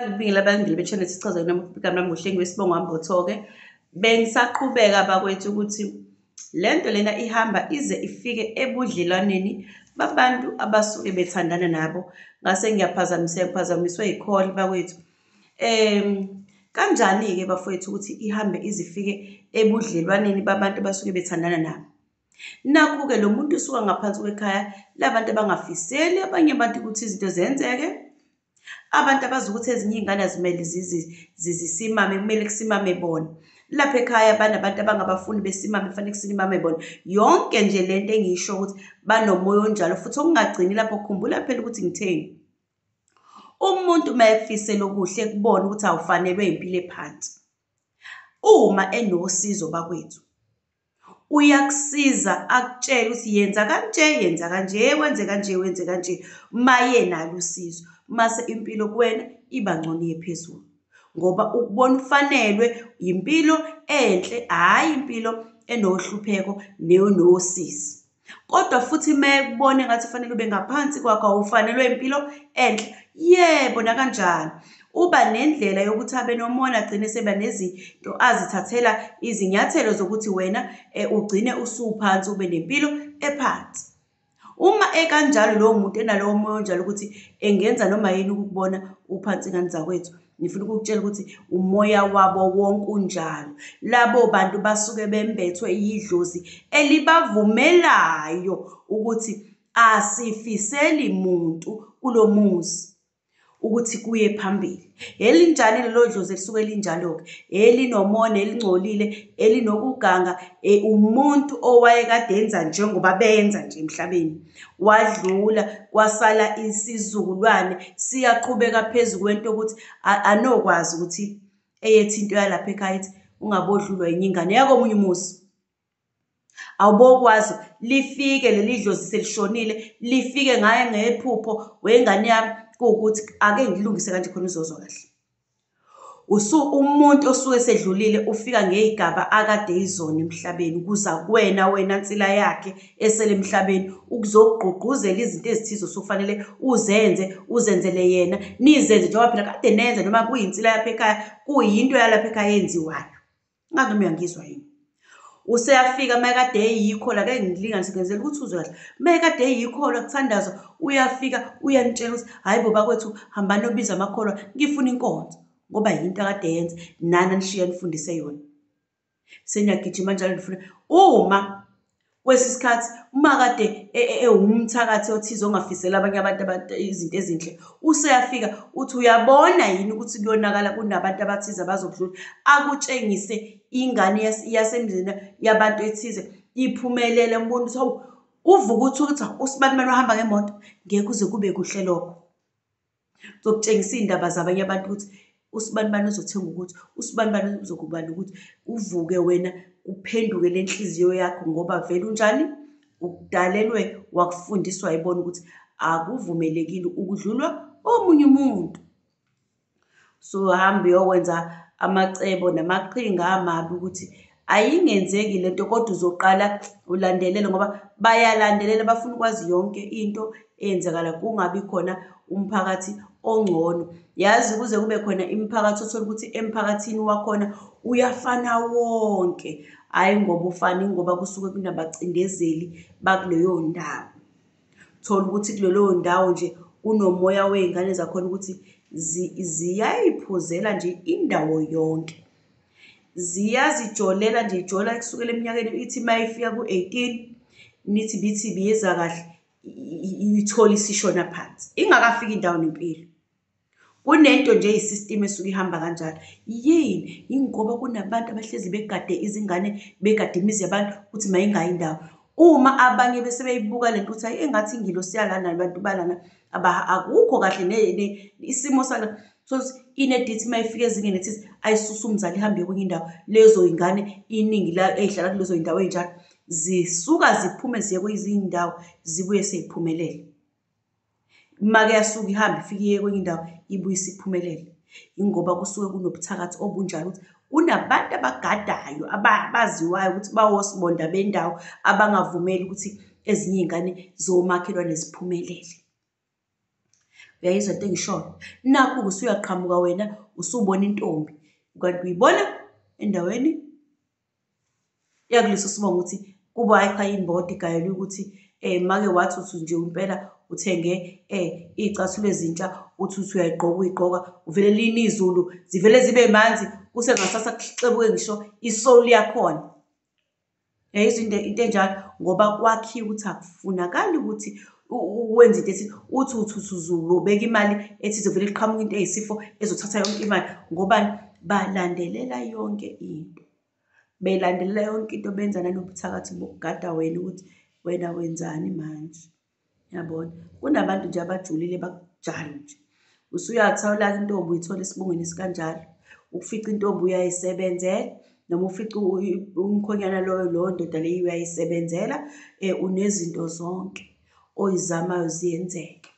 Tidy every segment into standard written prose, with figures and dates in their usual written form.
Ngibingelela abalandeli be-channel Sichaza igama lami nguHlengi Wesibongo Ambotho-ke. Bengisaqhubeka bakwethu ukuthi lento lena ihamba ize ifike ebudlelwaneni babantu abasuke bethandana nabo. Ngase ngiphazamiswe yikholi bakwethu. Kanjani-ke bafowethu ukuthi ihambe izifike ebudlelwaneni babantu abasuke bethandana nabo? Nakhu-ke lo muntu usuka ngaphansi kwekhaya labantu abangafiseli abanye abantu ukuthi izinto zenzeke. Abantu abazi ukuthi ezinye iy'ngane azimele zisimame, kumele kusimame bona. Lapha ekhaya banabantu abangabafuni besimame, kufanele kusimame bona. Yonke nje lento engiyisho ukuthi banomoya onjalo futhi okungagcini lapho. Khumbula phela ukuthi ngitheni, umuntu uma ekufisela okuhle kubona ukuthi awufanelwe impilo ephansi, uma enosizo bakwethu uyakusiza, akutshela ukuthi yenza kanje, yenza kanje, wenze kanje, wenze kanje. Maye nalo usizo, mase impilo kuwena iba ngcono iye phezulu, ngoba ukubona ufanelwe impilo enhle, hhayi impilo enohlupheko neyonosisi. Kodwa futhi mekubone ngathi fanele ube ngaphansi kwakho, awufanelwe impilo enhle, yebo nakanjani. Uba nendlela yokuthi abe nomona, agcine seba nezinto azithathela izinyathelo zokuthi wena ugcine usuphansi, ube nempilo ephansi. Uma ekanjalo lowo muntu enalowo moya onjalo ukuthi engenza noma yini ukukubona uphansi ingane zakwethu, ngifuna ukukutshela ukuthi umoya wabo wonke unjalo. Labo bantu basuke bembethwe yidlozi elibavumelayo ukuthi asifiseli muntu kulo muzi ukuthi kuye phambili. Elinjani lelo dlozi elisuke linjalo-ke? Elinomona, elingcolile, elinokuganga. Umuntu owayekade enza njengoba benza nje emhlabeni, wadlula kwasala isizukulwane siyaqhubeka phezu kwento ukuthi anokwazi ukuthi eyethi into yalapha ekhaya ethi ungabodlulwa yenye ingane yakomunye umuzi. Awubokwazi lifike leli dlozi selishonile, lifike ngaye ngephupho wengane yami, kuwukuthi ake ngilungise kanje khona uzozwa kahle. Umuntu osuke esedlulile ufika ngey'gaba akade izona emhlabeni, ukuza kuwena wena nsila yakhe esele emhlabeni, ukuzogqugquzela izinto ezithize osufanele uzenzele yena, nizenze njengoba phela kade nenza noma kuyinsila yapha ekhaya, kuyinto yalapha ekhaya yenziwayo. Ngazi noma uyangizwa yini? Useyafika mayekade eyikho la, ke ngilinganise ngenzela ukuthi uzwe kahle. Mayekade eyikho la kuthandazwa, uyafika uyanitshela ukuthi hhayi bo bakwethu, hambani obiza amakholwa, ngifuna inkonzo, ngoba yinto akade yenza nani anishiya nifundise yona. Seniyagijima njalo nifuna uma kwesisikhathi uma kade ewumthakathi othize ongafisela abanye abantu izinto ezinhle, useyafika uthi uyabona yini ukuthi kuyonakala kunabantu abathize abazokudlula, akutshengise ingane yasemzini yabantu ethize iphumelele, mbona ukuthi hawu, uvuka uthi usibanibani ohamba ngemoto, ngeke kuze kube kuhle lokho. Uzokutshengisa iy'ndaba zabanye abantu ukuthi usibanibani uzothenga ukuthi, usibanibani uzokubani ukuthi, uvuke wena uphenduke le nhliziyo yakho, ngoba vele unjani, ukudalelwe wakufundiswa yibona ukuthi akuvumelekile ukudlulwa omunye umuntu. So hambe uyokwenza amacebo namaqhinga amabi ukuthi ayingenzeki lento, kodwa uzoqala ulandelele, ngoba bayalandelela, bafuna ukwazi yonke into eyenzakala, kungabi khona umphakathi ongcono. Yazi kuze kube khona imiphakathi othola ukuthi emphakathini wakhona uyafana wonke, hhayi ngoba ufani, ngoba kusuke kunabacindezeli bakuleyo ndawo. Thola ukuthi kuleyo ndawo nje unomoya wey'ngane zakhona ukuthi ziyayiphuzela nje indawo yonke, ziyazijolela nje, ijola kusukela eminyakeni ithi mayifika ku-18 nithi bithi biyeza kahle, ithole isishona phansi ingakafiki indawo nempilo. Kunento nje isystem esuke ihamba kanjalo. Yini? Ingoba kunabantu abahlezi begade izingane, begade imizi yabantu ukuthi mayingayi indawo. Uma abanye bese beyibuka lento ukuthi hayi engathi ingilosi yalana abantu balana akukho kahle isimo sala, so inedithi mayifika ezingeni ethize ayisusa umzali ihambe kwenye indawo. Lezo ingane iningi la ey'hlala kulezo y'ndawo ey'njalo zisuka ziphume ziye kwezinye indawo, zibuye sey'phumelele. Make yasuka ihambe ifike iye kwenye indawo, ibuye isiphumelele. Ingoba kusuke kunobuthakathi obunjalo ukuthi kunabantu abagadayo abaziwayo ukuthi bawosibonda bendawo abangavumeli ukuthi ezinye iy'ngane zomakhelwane ziphumelele. Uyayizwa into engishoyo? Nakhu usuyaqhamuka wena usubona intombi kanti uyibona endaweni yakuleso sibongo ukuthi kuba hayi cha imboda igayelwe ukuthi make wathi uthi nje impela uthenge iy'cathulo ezintsha uthi uyayigqoka uyigqoka uvele line izulu zivele zibe manzi kusengasasa kucebuke ngisho isoul yakhona. Yayizwa into enjalo ngoba kwakhiwe ukuthi akufunakali ukuthi wenze into ethi uthi uzobeka imali ethi izovele iqhamuka into eyisifo ezothatha yonke imali ngobani balandelela yonke into. Belandelela yonke into benza nanobuthakathi bokugada wena ukuthi wena wenzani manje. Yabona kunabantu nje abajulile bakujalo nje. Usuyathola intombi uyithola esibongweni esikanjalo. Ukufica intombi uyayisebenzela noma ufica umkhonyana loyo ndoda leyo uyayisebenzela unezinto zonke oyizamayo ziyenzeke.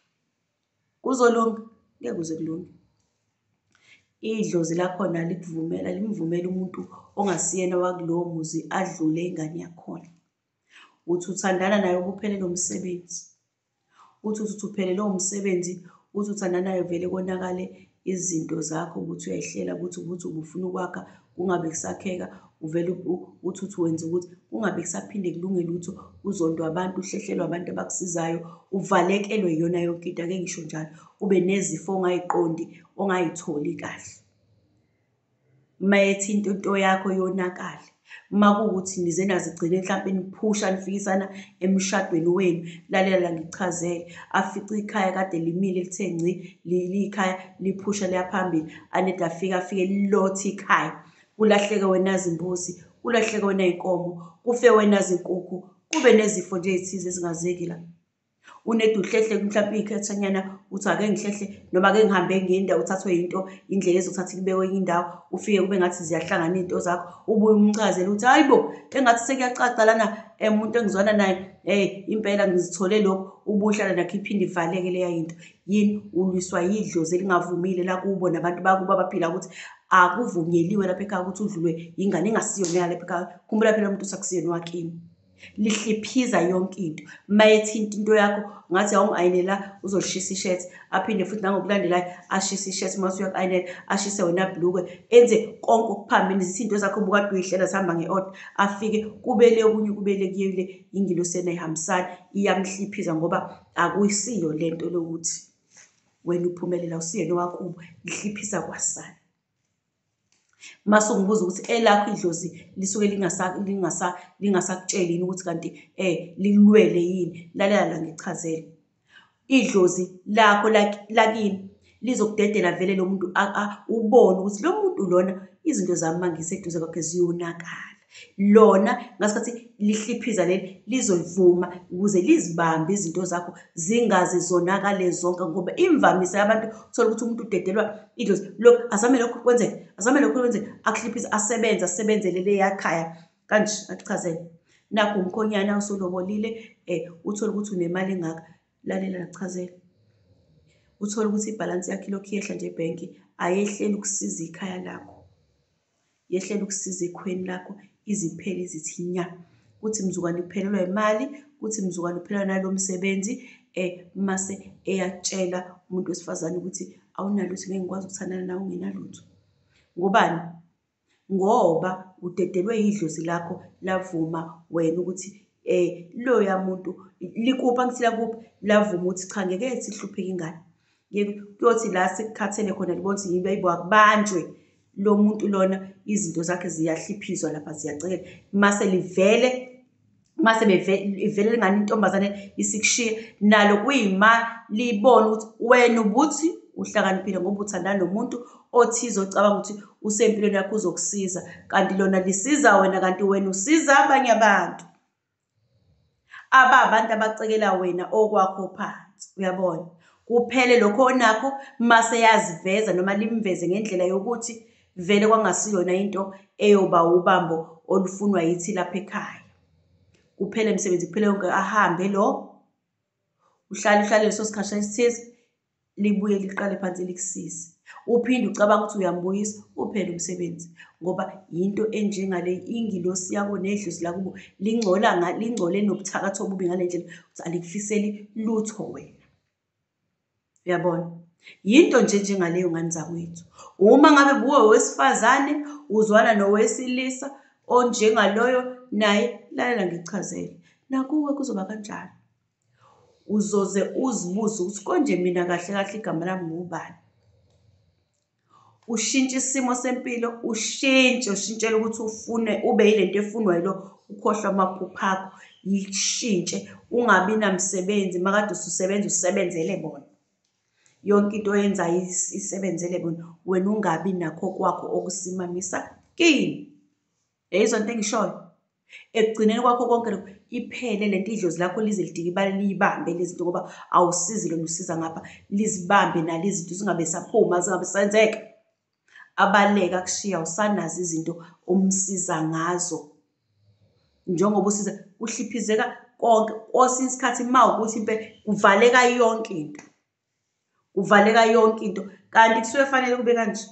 Kuzolunga? Ngeke kuze kulunge. Idlozi lakhona limvumela umuntu ongasiyena wakulowo muzi adlule ingane yakhona. Uthi uthandana naye ubuphelele umsebenzi. Uthi uphelele umsebenzi, uthi uthandana naye vele konakale izinto zakho ukuthi uyayihlela ukuthi ubufuna ukwakha kungabe kusakheka uvele uthi wenza ukuthi kungabe kusaphinde kulunge lutho uzondwa abantu uhlehlelwa abantu abakusizayo uvalekelwe yona yonke into. Ake ngisho njalo ube nezifo ongayiqondi ongayitholi kahle. Mayethi into yakho yonakale makuwukuthi nize nazigcine mhlampe niphusha nifikisana emshadweni wenu. Lalela la ngichazele afica ikhaya kade limile lithe ngci likhaya liphusha liya phambili anede afike lilothe ikhaya kulahleke wena izimbuzi kulahleke wena inkomo kufe wena izinkukhu kube nezifo nje ezithize ezingazeki la. Unede uhlehle mhlampe ikhethanyana uthi ake ngihlehle noma ake ngihambe ngendawo uthathwe into indlela ezothatha kubekwe enye indawo ufike kube ngathi ziyahlangana into zakho ubuye umchazele uthi hayibo engathi sekuyacaca lana umuntu engizwana naye impela ngizithole lokho ubuhlala nakho iphinde ivaleke leya into. Yini ulwiswa yidlozi elingavumile la kubo nabantu bakuba baphila ukuthi akuvunyeliwe lapha ekhaya ukuthi udlulwe ingane engasiyona lapha ekhaya. Khumbula phela umuntu usakusiyena wakini. Lihliphiza yonke into. Mayethinta into yakho ngathi awungi-ayinela uzolishisa ishethi aphinde futhi nangokulandelayo ashise ishethi mase uyaku-ayinela ashise wena bhlukwe enze konke okuphambene izinto zakho obukade uyihlela zihamba nge-order afike kubele okunye kubele kuyele ingilosi ayihambisani iyamhliphiza ngoba akuyisiyo lento lokuthi wena uphumelela usiyena wakubo lihliphisa kwasana. Mase ungibuza ukuthi elakho idlozi lisuke lingasakutsheli ukuthi kanti lilwele yini. Lalela la ngichazele. Idlozi lakho lakini lizokudedela vele lo muntu ubone ukuthi lo muntu lona izinto zami mangiseduze kwakhe ziyonakala. Lona ngasikhathi lihliphiza leli lizolivuma ukuze lizibambe izinto zakho zingaze zonakale zonke ngoba imvamisa yabantu uthola ukuthi umuntu udedelwa idlozi lokhu azame lokhu kwenzeke azame lokhu kwenzeke akuhliphiza asebenzele le yakhaya kanje. Akuchazele nakho umkhonyana usulobolile uthola ukuthi unemali engaka. Lalela akuchazele uthola ukuthi ibhalansi yakhe lokhu yehla nje ebhenki ayehlela ukusiza ikhaya lakho yehlela ukusiza ikhweni lakho iziphele zithi nya kuthi mzukwane uphelelwa imali kuthi mzukwane uphelelwa nalo msebenzi mase eyatshela umuntu wesifazane ukuthi awunalutho ngeke ngikwazi ukuthandana nawe ungenalutho. Ngobani? Ngoba udedelwe idlozi lakho lavuma wena ukuthi loya muntu likuphi angithi lakuphi lavuma ukuthi cha ngeke sihlupheke ingane kuyothi la sekukhathele khona libona ukuthi yini bayibo akubanjwe lo muntu lona izinto zakhe ziyahliphizwa lapha ziyacekela mase ivele lingani intombazane isikushiye nalo kuyima libona ukuthi wena ubuthi uhlakaniphile ngoba uthandana nomuntu othize ocabanga ukuthi usempilweni yakho uzokusiza kanti lona lisiza wena kanti wena usiza abanye abantu abantu abacekela wena okwakho phansi. Uyabona kuphele lokho onakho mase yaziveza noma limveze ngendlela yokuthi vele kwangasiyona into eyoba ubambo olufunwa yithi lapha ekhaya. Kuphele emsebenzi kuphele yonke ahambe lo uhlale leso sikhathi esithize libuye liqale phansi likusize uphinde ucabanga ukuthi uyambuyisa uphele umsebenzi ngoba into enjengale ingilosi yako nedlozi lakubo lingcole nobuthakathi obubi ngale ndlela ukuthi alikufiseli lutho wena. Uyabona? Yinto nje njengaleyo ngane zakwethu. Uma ngabe buwe owesifazane uzwana nowesilisa onjengaloyo naye, lalela ngichazele. Nakuwe kuzoba kanjalo. Uzoze uzibuze ukuthi konje mina kahle kahle igama lami ngubani. Ushintshe isimo sempilo, ushintshele ukuthi ufune ube yilento efunwa yilo, ukhohlwa amaphupho akho, yishintshe. Ungabi namsebenzi, makade ususebenza usebenzele bona. Yonke into oyenzayo isebenzele bona, wena ungabi nakho kwakho okusimamisa kini. Yayizwa into engishoyo? Ekugcineni kwakho konke lokho iphele lento idlozi lakho lize lidike liyibambe lezi zinto ngoba awusizi lona usiza ngapha, lizibambe nalo izinto zingabe saphuma zingabe senzeka. Abaleka kushiya usanazo izinto umsiza ngazo. Njengoba usiza uhliphizeka konke osinye isikhathi mawukuthi kuvaleka yonke into. Kuvaleka yonke into kanti kusuke fanele kube kanje.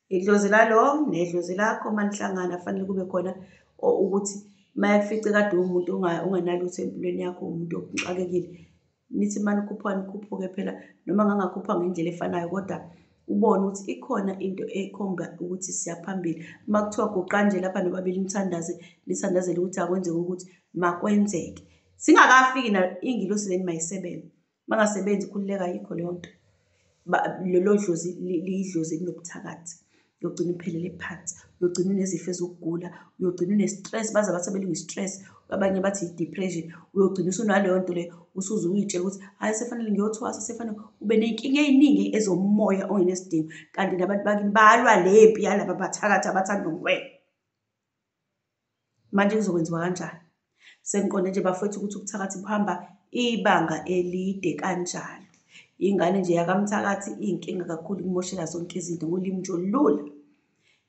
Idlozi lalo nedlozi lakho manihlangana fanele kube khona ukuthi mayakufice kade umuntu unganalutho empilweni yakho, umuntu oxakekile. Nithi manikhuphana nikhuphuke phela noma ngangakhupha ngendlela efanayo kodwa ubone ukuthi ikhona into ekhomba ukuthi siyaphambili. Uma kuthiwa guqa nje lapha nobabili nithandazele ukuthi akwenzeke ukuthi makwenzeke. Singakafiki na ingilosi leni mayisebenze. Mangasebenzi khulileka ayikho leyo nto. Lelo dlozi liyidlozi elinobuthakathi. Uyogcina uphelele phansi, uyogcina unezifo ezokugula, uyogcina une-stress, baze bathi belungu-stress, abanye bathi i-depression. Uyogcina usunaleyo nto leyo usuze uyitshela ukuthi hayi sefanele ngiyothwasa, sefanele ube ney'nkinga ey'ningi ezomoya ongenesidingo. Kanti nabantu bakini balwa lempi yalaba bathakathi abathanda ukuwena. Manje kuzokwenziwa kanjani? Sengiqonde nje bafethu ukuthi ubuthakathi buhamba ibanga elide kanjalo. Ingane nje yakamthakathi iyinkinga kakhulu, ikumoshela zonke izinto ngolimi nje olula.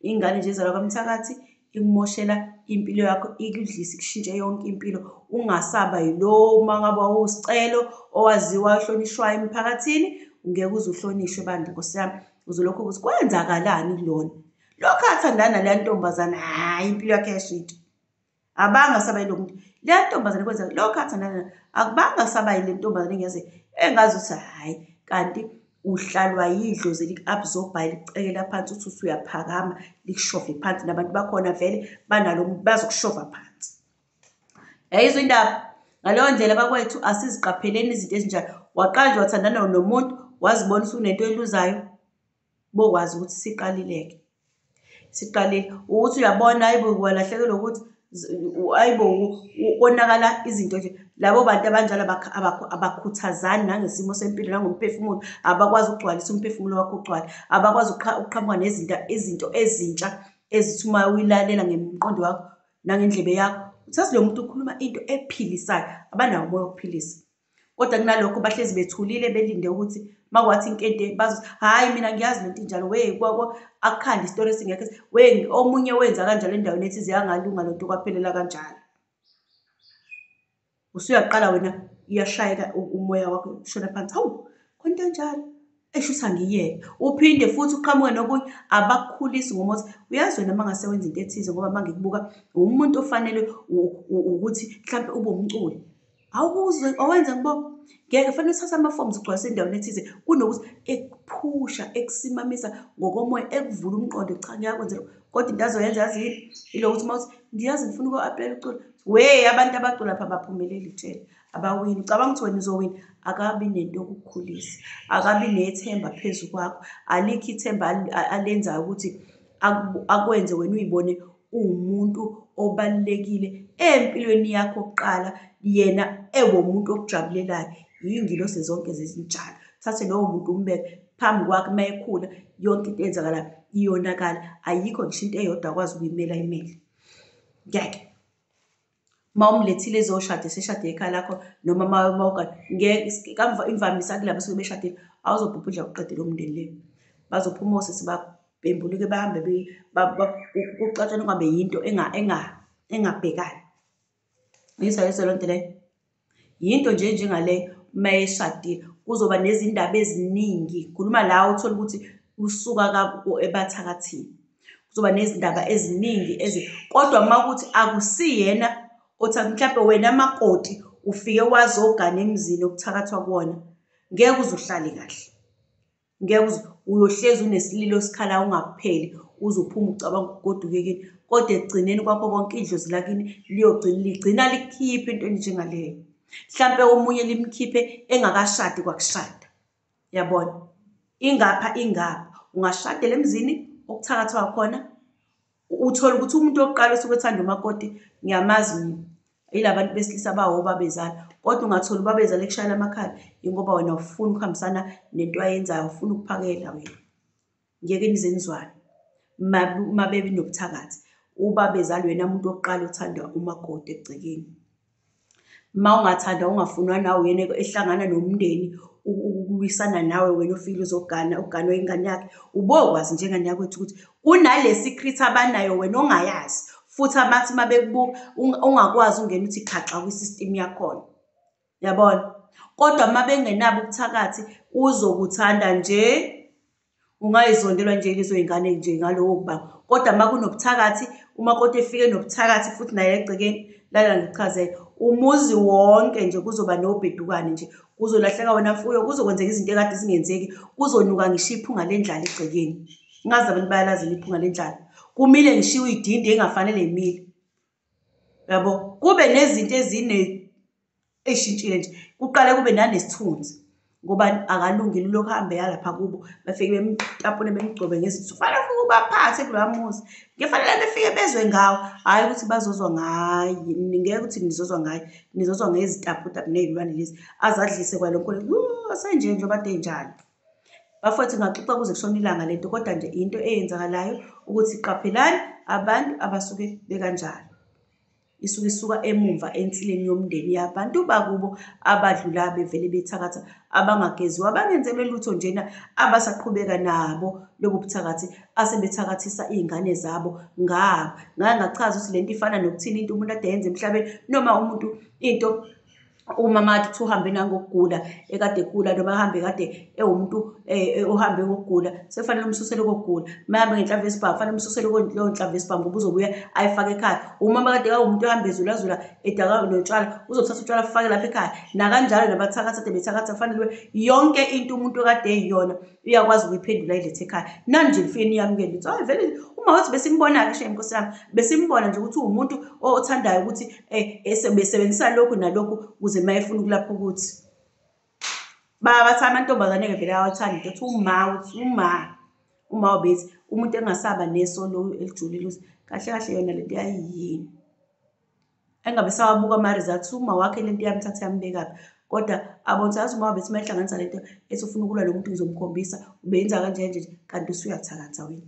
Ingane nje ezalwa kamthakathi ikumoshela impilo yakho, ikudlisa ikushintshe yonke impilo. Ungasaba yilo uma ngabe wawusicelo owaziwa ohlonishwayo emphakathini, ungeke uze uhlonishwe bandla Nkosi yami. Uzolokhu ukuthi kwenzakalani kulona. Lokhu athandana naleya ntombazana, hayi impilo yakhe yashintsha. Abanga sabayi lo muntu. Leya ntombazane kwenza lokhu athandana akubanga sabayi le ntombazane engazi ukuthi hayi kanti uhlalwa yidlozi liku-absorb-ayo likucekela phansi uthi usuyaphakama likushove phansi. Nabantu bakhona vele banalo bazokushova phansi. Yayizwa indaba? Ngaleyo ndlela bakwethu asiziqapheleni izinto ezinjalo. Waqala nje wathandana nomuntu wazibona usunento eluzayo, bokwazi ukuthi siqalileke. Siqalile ukuthi uyabona hayibo kwalahlekelwa ukuthi hayibo konakala izinto nje. Labo bantu abanjalo abakhuthazani nangesimo sempilo nangomphefumulo, abakwazi ukugcwalisa umphefumulo wakho ugcwale, abakwazi ukuqhamuka nezinto ezintsha ezithi uma uyilalela ngemqondo wakho nangendlebe yakho uthathi lo muntu ukhuluma into ephilisayo, abanawo umoya wokuphilisa. Kodwa kunalokho bahlezi bethulile belinde ukuthi makwathi inkente bazothi hayi mina ngiyazi lento injalo, akukhanda isitori esingekho, omunye wenza kanjalo endaweni ethize yangalunga lonto kwaphelela kanjalo. Usuyaqala wena iyashayeka umoya wakho ushona phansi. Hawu konto enjalo eshuthi angiyeke. Uphinde futhi uqhamuke nokunye abakukhulisi ngomothi uyazi wena mangase wenza into ethize ngoba mangikubuka umuntu ofanele ukuthi mhlawumbe ube umculi. Awukuze owenza ngibo ngeke fanele uthathe ama-forms ugcwalise endaweni ethize kunokuthi ekuphusha ekusimamisa ngokomoya ekuvula umqondo cha ngiyakwenzela. Kodwa into azoyenza yazini ilo ukuthi mawuthi ngiyazi ngifuna uku-apply ucula. Abantu abacula lapha abaphumeleli tshela abawini. Ucabanga ukuthi wena uzowina? Akabi nento yokukhulisa, akabi nethemba phezu kwakho. Alikho ithemba alenzayo ukuthi akwenze wena uyibone uwumuntu obalulekile empilweni yakho kuqala, yena umuntu okujabulelayo. Yingilosi zonke zezinjalo. Thathe lowo muntu umbeke phambi kwakhe mayekhula yonke into eyenzakalayo iyonakala. Ayikho ngisho into eyodwa akwazi ukuyimela imele. Ngeke. Uma umlethile ezoshada seshade ekhaya lakho noma mawuka ngeke imvamisa kulabo suke beshadile awuzobhubhudla uqede lo mndeni leyo. Bazophuma osisi babembuluke bahambe kucatshana kungabe yinto engabhekani. Ngizayizwa lonto leyo. Yinto nje njengaleyo mayeshadile kuzoba nezindaba eziningi. Khuluma la uthola ukuthi usuka ebathakathini. Kuzoba nezindaba eziningi kodwa makuthi akusiyena othi mhlawumbe wena makoti ufike wazogana emzini okuthakathwa kuwona, ngeke uze uhlale kahle. ngeke uyohlezi unesililo sikhala ungakupheli uzophuma ucabanga ukugoduke kini, kodwa ekugcineni kwakho konke idlozi lakini ligcina likhiphe into enjengaleyo. Mhlampe omunye limkhiphe engakashadi kwakushada, yabona, ingapha ungashadela emzini okuthakathwa khona, uthola ukuthi umuntu wokuqala osuke ethanda umakoti ngiyamazi mina yilabantu besilisa abawobabezala, kodwa ungathola ubabezala ekushayela amakhala ingoba wena ufuna ukuhambisana nento ayenzayo, ufuna ukuphakela wena. Ngeke nize nizwane mabebi nobuthakathi. Ubabezala wena muntu wokuqala othanda umakoti egcekeni. Ma ungathanda ungafunwa nawe uyena ehlangana nomndeni ukulwisana nawe, wena ufile uganwe ingane yakhe, ubokwazi njengane yakwethu ukuthi kunale secret abanayo wena ongayazi, futhi abathi mabekubuka ungakwazi ungena uthi khaxa kwi-system yakhona, yabona. Kodwa mabengenabo ubuthakathi uzokuthanda nje, ungayizondelwa nje lezo y'ngane nje ngalowo kubanga. Kodwa ma kunobuthakathi, umakoti efike nobuthakathi futhi naye egcekeni, lala ngichazele, umuzi wonke nje kuzoba nobhedukane nje, kuzolahleka wena mfuyo, kuzokwenzeka izinto ekade zingenzeki, kuzonuka ngisho iphunga lendlala egcekeni. Ngazi abantu bayalazi iphunga lendlala. Kumile ngishiwe idindi engafanele imile, yabo. Kube nezinto ey'shintshile nje, kuqale kube nanesithunzi ngoba akalungile lokhu ahambe yalapha kubo bafike bemtapule bemgcobe ngezinto. Kufanele ufike ubaphathe kuloya muzi, ngefanele befike bezwe ngawo, hhayi ukuthi bazozwa ngaye. Ngeke ukuthi nizozwa ngaye, nizozwa ngezitapu ney'lwane lezi azadlise kwalonko senje nje obade enjalo. Bafowethu ngaxoxa kuze kushona ilanga lento, kodwa nje into eyenzakalayo ukuthi qaphelani abantu abasuke bekanjalo. Isuke isuka emumva ensileni yomndeni yabantu bakubo abadlula bevele bethakatha, abangageziwe, abangenzelwe lutho njena, abasaqhubeka nabo lobu buthakathi, asebethakathisa iy'ngane zabo ngabo. Ngake ngachaza ukuthi lento ifana nokuthini into umuntu ade yenze emhlabeni, noma umuntu into umama athi uhambe nangokugula ekade egula, noma ahambe kade ewumuntu ohambe ngokugula, sekufanele umsusele kokugula. Mahambe ngenhlamvu yesibhamu, kufanele umsusele leyo nhlamvu yesibhamu ngoba uzobuya ayifake ekhaya. Umama kade umuntu ohamba ezulazula edaka notshwala, uzothatha utshwala afake lapha ekhaya. Nakanjalo nabathakathi ade bethakatha, kufanele yonke into umuntu kade eyiyona uyakwazi ukuyiphendula ayilethe ekhaya. Nani nje nifike niyamukele ukuthi hayi vele uma wathi besimbona-ke shame Nkosi yami, besimbona nje ukuthi uwumuntu othandayo ukuthi besebenzisa lokhu nalokhu ukuze ma efuna ukulapha ukuthi. Bathi amantombazane-ke vele awathanda into ethi uma wabethi umuntu engasaba nesolo elijulile ukuthi kahle kahle yona lento yayiyini. Engabe sawabuka ama-results uma wakhe lento yamthatha yambekaphi. Kodwa abonsazi uma wabethi mayihlanganisa lento ethi ufuna ukulwa nomuntu ngizomkhombisa ubenza kanje nje, kanti usuyathakatha wena.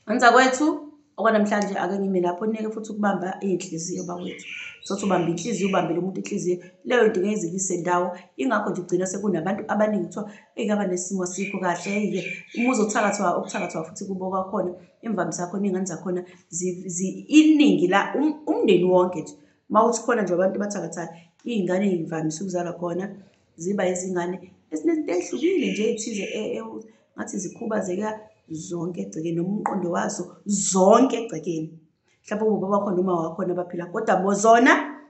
Anza kwethu okwanamhlanje ake ngime lapho, neke futhi ukubamba iy'nhliziyo bakwethu. Sothi ubambe inhliziyo, ubambele umuntu inhliziyo, leyo nto ngeke izikise ndawo. Ingakho nje ugcina sekunabantu abaningi kuthiwa ey'kaba nesimo sikho kahle. Uma uzothakathwa ukuthakathwa futhi kubo kwakhona, imvamisa yakhona iy'ngane zakhona iningi la umndeni wonke nje. Uma uthi khona nje abantu abathakathayo, iy'ngane ey'mvamisa ukuzalwa khona ziba izingane ezinezinto ey'hlukile nje ey'thize ngathi zikhubazeka zonke egcekeni, noma umqondo wazo zonke egcekeni. Mhlawumbe ubaba wakhona noma wakhona abaphila, kodwa zona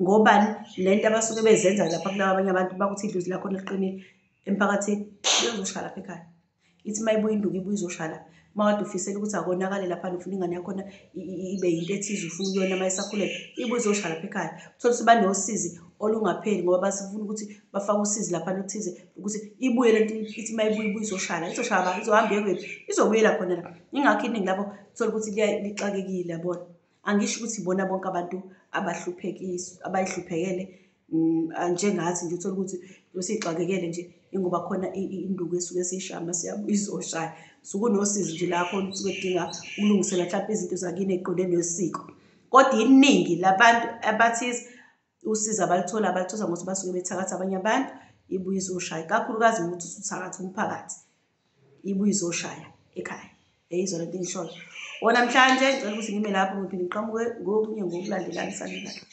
ngobani lento abasuke bezenza lapha kulaba abanye abantu bakuthi idlozi lakhona liqinile emphakathini, liyozoshaya lapha ekhaya. Ithi uma ibuya induku ibuye izoshala. Uma kade ufisela ukuthi akonakale lapha, ufuna ingane yakhona ibe yinto ethize, ufuna ukuyona uma isakhulele, ibuye izoshala lapha ekhaya. Uthole ukuthi banosizi olungapheli ngoba basifuna ukuthi bafake usizi lapha oluthize ukuthi ibuye lento ithi uma ibuye izoshala. Izoshala izohamba iyekwephi, izobuyela khona la. Ingakho iningi labo uthola ukuthi lixakekile, yabona. Angisho ukuthi ibona bonke abantu abayihluphekele njengathi nje, uthola ukuthi siyixakekele nje ingoba khona induku esuke siyishaya siyabuya izoshaya. Suke unosizi nje la khona usuke edinga ukulungisela mhlawumbe izinto zakini ey'qonde nesiko. Kodwa iningi labantu abathize usizo abalithola ngokuthi basuke bethakatha abanye abantu, ibuye izoshaya. Kakhulukazi ukuthi usuthakatha umphakathi, ibuye izoshaya ekhaya. Yizona nto engishoyo. Namhlanje ngicela ukuthi ngime lapho ngiphinde ngiqhamuke ngokunye ngokulandelana.